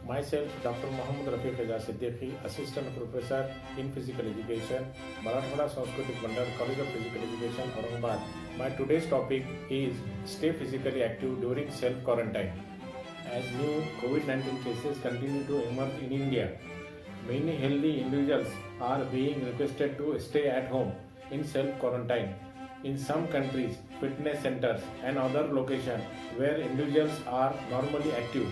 Myself, Dr. Mohammad Rafiq Reza Siddiqui, Assistant Professor in Physical Education, Marathwada Sanskritik Mandal, College of Physical Education, Aurangabad. My today's topic is stay physically active during self-quarantine. As new COVID-19 cases continue to emerge in India, many healthy individuals are being requested to stay at home in self-quarantine. In some countries, fitness centers and other locations where individuals are normally active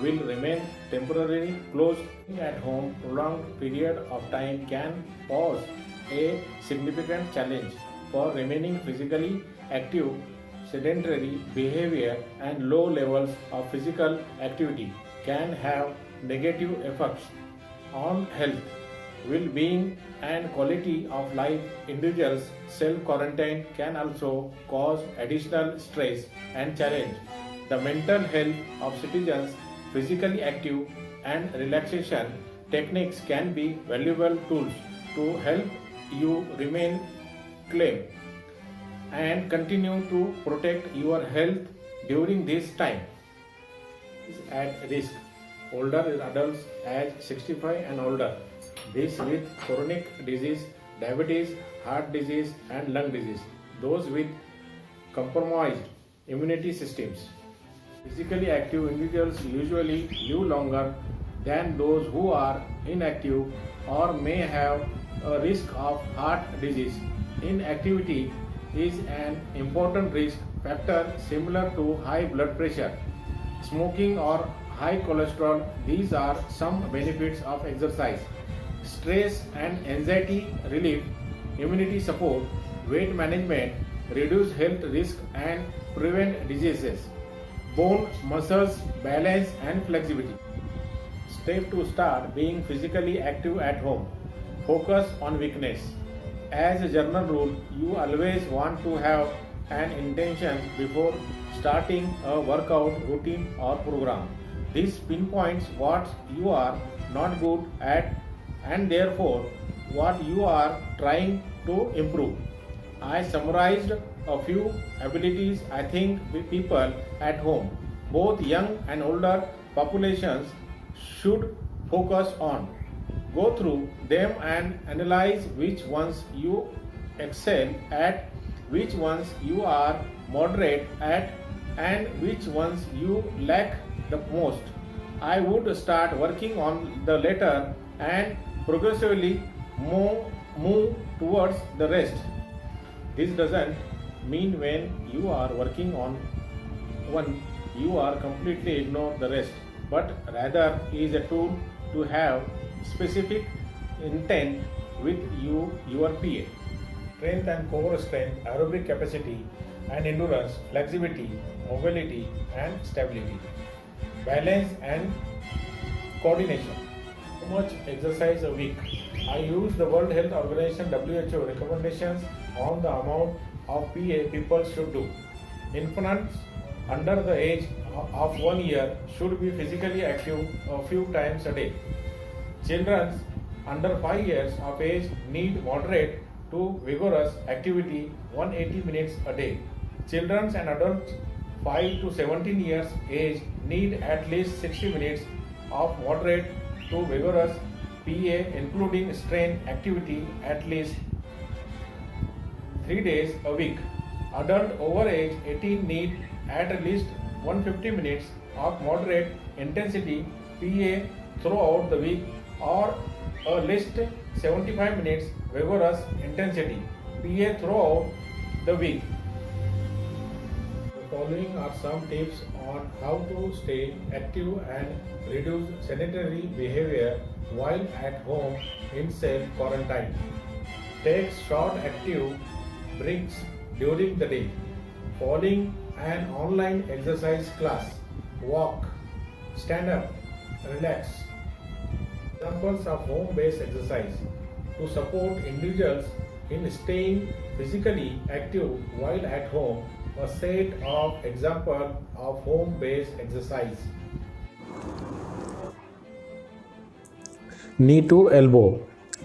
will remain temporarily closed at home. Prolonged period of time can pose a significant challenge for remaining physically active. Sedentary behavior and low levels of physical activity can have negative effects on health, well-being and quality of life. Individuals self-quarantine can also cause additional stress and challenge the mental health of citizens. Physically active and relaxation techniques can be valuable tools to help you remain calm and continue to protect your health during this time. At risk: older adults age 65 and older, these with chronic disease, diabetes, heart disease and lung disease, those with compromised immunity systems. Physically active individuals usually live longer than those who are inactive or may have a risk of heart disease. Inactivity is an important risk factor similar to high blood pressure, smoking or high cholesterol. These are some benefits of exercise: stress and anxiety relief, immunity support, weight management, reduce health risk and prevent diseases, bone, muscles, balance and flexibility. Step to start being physically active at home. Focus on weakness. As a general rule, you always want to have an intention before starting a workout routine or program. This pinpoints what you are not good at and therefore what you are trying to improve. I summarized a few abilities I think people at home, both young and older populations, should focus on. Go through them and analyze which ones you excel at, which ones you are moderate at, and which ones you lack the most. I would start working on the latter and progressively move towards the rest. This doesn't mean when you are working on one, you are completely ignore the rest, but rather is a tool to have specific intent with your PA. Strength and core strength, aerobic capacity and endurance, flexibility, mobility and stability, balance and coordination. How much exercise a week? I use the World Health Organization WHO recommendations on the amount of PA people should do. Infants under the age of 1 year should be physically active a few times a day. Children under 5 years of age need moderate to vigorous activity 180 minutes a day. Children and adults 5 to 17 years age need at least 60 minutes of moderate to vigorous PA including strength activity at least 3 days a week. Adult over age 18 need at least 150 minutes of moderate intensity PA throughout the week or at least 75 minutes vigorous intensity PA throughout the week. The following are some tips on how to stay active and reduce sedentary behavior while at home in self-quarantine. Take short active breaks during the day. Following an online exercise class, walk, stand up, relax. Examples of home-based exercise to support individuals in staying physically active while at home. A set of examples of home-based exercise. Knee to elbow.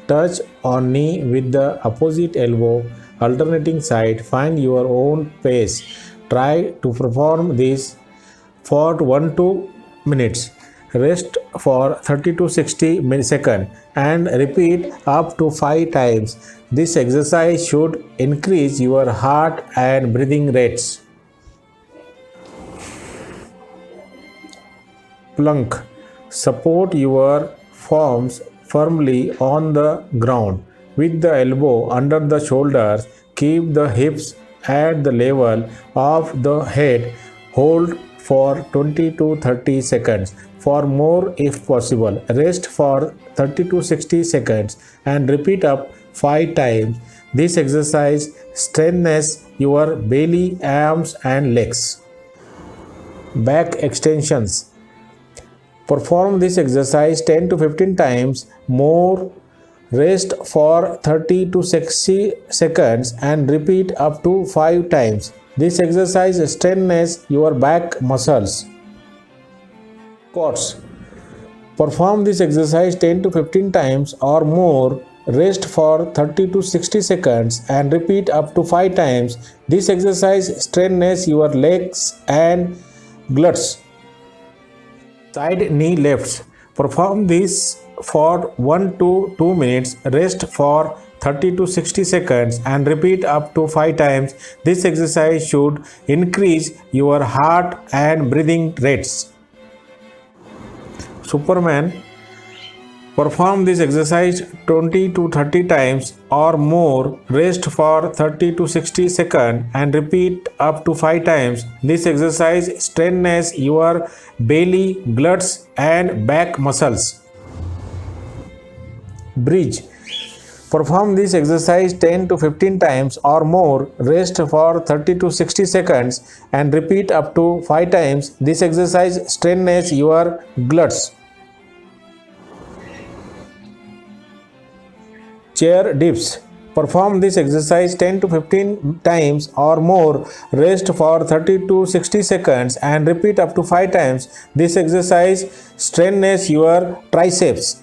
Touch on knee with the opposite elbow, alternating side. Find your own pace. Try to perform this for 1 to 2 minutes. Rest for 30 to 60 milliseconds and repeat up to 5 times. This exercise should increase your heart and breathing rates. Plank. Support your palms firmly on the ground with the elbow under the shoulders. Keep the hips at the level of the head. Hold for 20 to 30 seconds. For more if possible. Rest for 30 to 60 seconds and repeat up 5 times. This exercise strengthens your belly, arms and legs. Back extensions. Perform this exercise 10 to 15 times more. Rest for 30 to 60 seconds and repeat up to 5 times. This exercise strengthens your back muscles. Squats. Perform this exercise 10 to 15 times or more. Rest for 30 to 60 seconds and repeat up to 5 times. This exercise strengthens your legs and glutes. Side knee lifts. Perform this for 1 to 2 minutes. Rest for 30 to 60 seconds and repeat up to 5 times. This exercise should increase your heart and breathing rates. Superman. Perform this exercise 20 to 30 times or more. Rest for 30 to 60 seconds and repeat up to 5 times. This exercise strengthens your belly, glutes and back muscles. Bridge. Perform this exercise 10 to 15 times or more. Rest for 30 to 60 seconds and repeat up to 5 times. This exercise strengthens your glutes. Chair dips. Perform this exercise 10 to 15 times or more. Rest for 30 to 60 seconds and repeat up to 5 times. This exercise strengthens your triceps.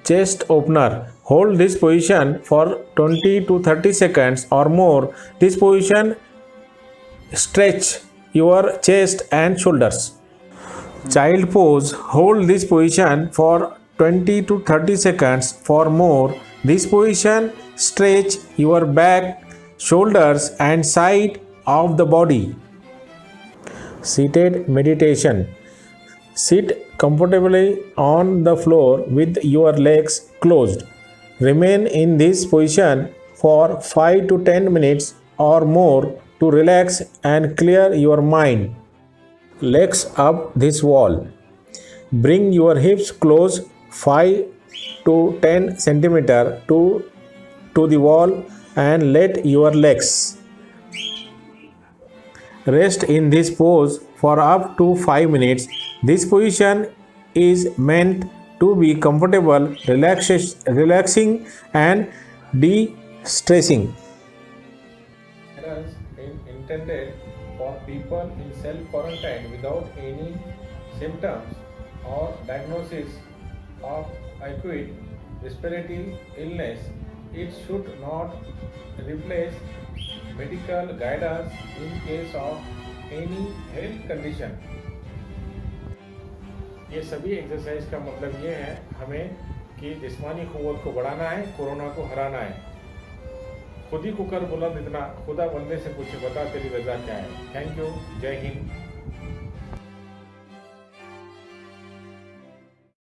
Chest opener. Hold this position for 20 to 30 seconds or more. This position stretch your chest and shoulders. Child pose. Hold this position for 20 to 30 seconds for more. This position stretch your back, shoulders and side of the body. Seated meditation. Sit comfortably on the floor with your legs closed. Remain in this position for 5 to 10 minutes or more to relax and clear your mind. Legs up this wall. Bring your hips close 5 to 10 centimeter to the wall and let your legs rest in this pose for up to 5 minutes. This position is meant to be comfortable, relaxing and de-stressing. Intended for people in self-quarantine without any symptoms or diagnosis of acute respiratory illness. It should not replace medical guidance in case of any health condition. ये सभी exercise का मतलब ये है हमें कि जिस्मानी क़ुव्वत को बढ़ाना है, कोरोना को हराना है। खुद ही कुकर बुलंद इतना खुदा बंदे से पूछे बता तेरी रजा क्या है। Thank you. जय हिंद।